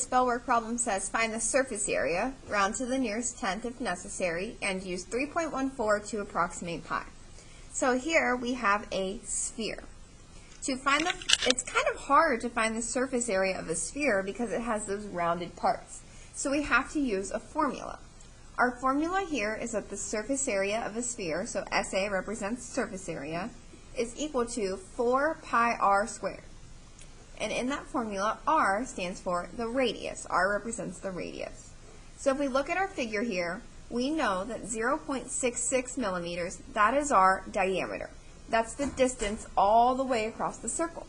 spellwork problem says find the surface area, round to the nearest tenth if necessary, and use 3.14 to approximate pi. So here we have a sphere. It's kind of hard to find the surface area of a sphere because it has those rounded parts. So we have to use a formula. Our formula here is that the surface area of a sphere, so SA represents surface area, is equal to 4 pi r squared. And in that formula, r stands for the radius. R represents the radius. So if we look at our figure here, we know that 0.66 millimeters, that is our diameter. That's the distance all the way across the circle.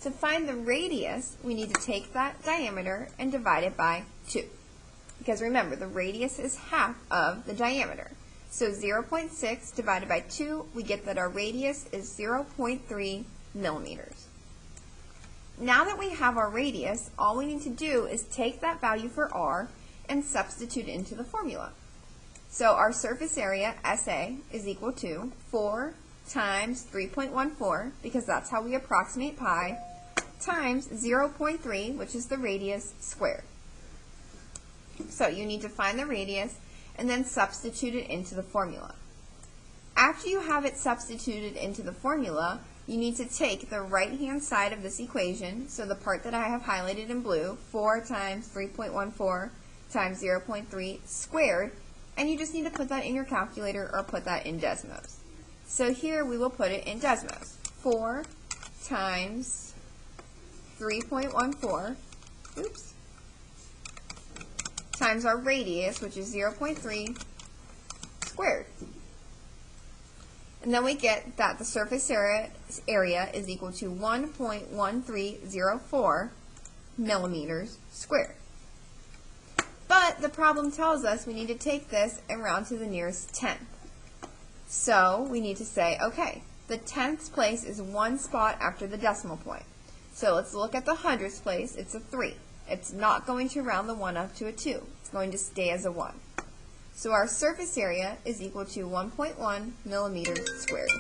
To find the radius, we need to take that diameter and divide it by 2. Because remember, the radius is half of the diameter. So 0.6 divided by 2, we get that our radius is 0.3 millimeters. Now that we have our radius, all we need to do is take that value for r and substitute it into the formula. So our surface area, SA, is equal to 4 times 3.14, because that's how we approximate pi, times 0.3, which is the radius, squared. So you need to find the radius and then substitute it into the formula. After you have it substituted into the formula, you need to take the right-hand side of this equation, so the part that I have highlighted in blue, 4 times 3.14 times 0.3 squared, and you just need to put that in your calculator or put that in Desmos. So here we will put it in Desmos. 4 times 3.14, times our radius, which is 0.3 squared. And then we get that the surface area is equal to 1.1304 millimeters squared. But the problem tells us we need to take this and round to the nearest tenth. So we need to say, okay, the tenths place is one spot after the decimal point. So let's look at the hundredths place. It's a 3. It's not going to round the 1 up to a 2. It's going to stay as a 1. So our surface area is equal to 1.1 millimeters squared.